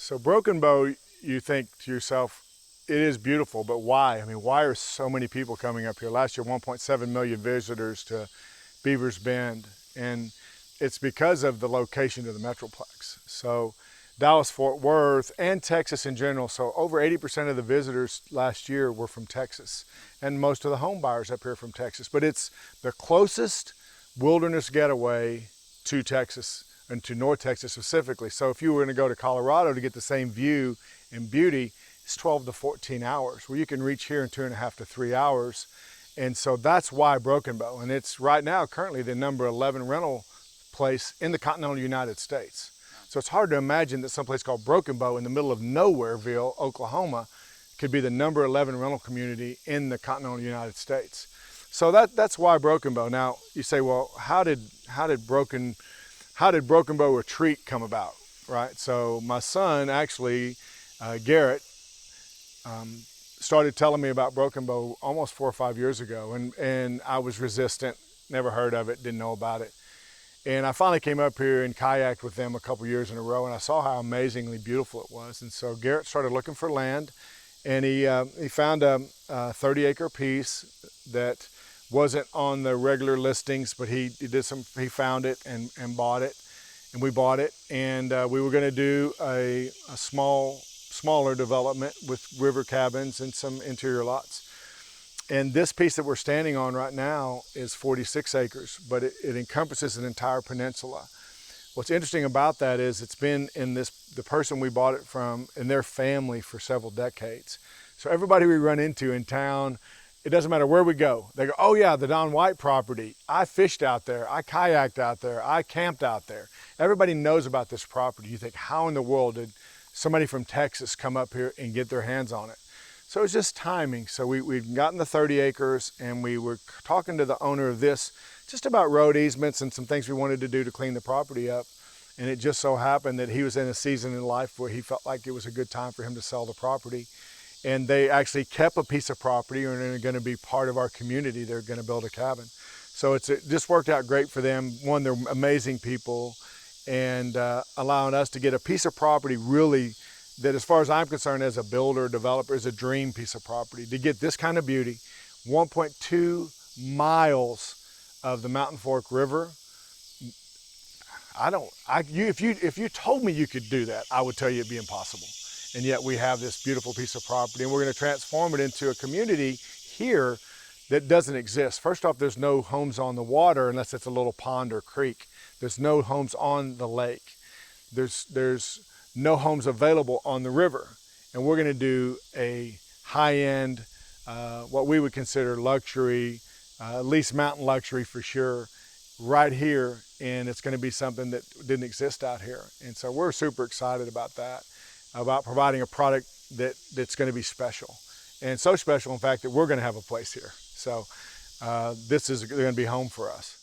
So Broken Bow, you think to yourself, it is beautiful, but why? I mean, why are so many people coming up here? Last year, 1.7 million visitors to Beavers Bend, and it's because of the location of the Metroplex. So Dallas, Fort Worth, and Texas in general. So over 80% of the visitors last year were from Texas, and most of the home buyers up here from Texas. But it's the closest wilderness getaway to Texas and to North Texas specifically. So if you were going to go to Colorado to get the same view and beauty, it's 12 to 14 hours. Well, you can reach here in 2.5 to 3 hours. And so that's why Broken Bow. And it's right now currently the number 11 rental place in the continental United States. So it's hard to imagine that someplace called Broken Bow in the middle of Nowhereville, Oklahoma, could be the number 11 rental community in the continental United States. So that's why Broken Bow. Now you say, well, how did Broken Bow Retreat come about, right? So my son actually, Garrett, started telling me about Broken Bow almost 4 or 5 years ago, and I was resistant, never heard of it, didn't know about it. And I finally came up here and kayaked with them a couple years in a row, and I saw how amazingly beautiful it was. And so Garrett started looking for land, and he found a 30-acre piece that wasn't on the regular listings, but he found it and bought it, and we bought it, and we were going to do a smaller development with river cabins and some interior lots. And this piece that we're standing on right now is 46 acres, but it encompasses an entire peninsula. What's interesting about that is it's been in the person we bought it from and their family for several decades. So everybody we run into in town, it doesn't matter where we go, they go, oh yeah, the Don White property. I fished out there, I kayaked out there, I camped out there. Everybody knows about this property. You think, how in the world did somebody from Texas come up here and get their hands on it? So it's just timing. So we'd gotten the 30 acres and we were talking to the owner of this just about road easements and some things we wanted to do to clean the property up. And it just so happened that he was in a season in life where he felt like it was a good time for him to sell the property. And they actually kept a piece of property and are going to be part of our community. They're going to build a cabin. So it just worked out great for them. One, they're amazing people, and allowing us to get a piece of property really that, as far as I'm concerned, as a builder, developer, is a dream piece of property. To get this kind of beauty, 1.2 miles of the Mountain Fork River. If you told me you could do that, I would tell you it'd be impossible. And yet we have this beautiful piece of property, and we're going to transform it into a community here that doesn't exist. First off, there's no homes on the water unless it's a little pond or creek. There's no homes on the lake. There's no homes available on the river. And we're going to do a high-end, what we would consider luxury, at least mountain luxury for sure, right here. And it's going to be something that didn't exist out here. And so we're super excited about that, about providing a product that's going to be special. And so special, in fact, that we're going to have a place here. So this is going to be home for us.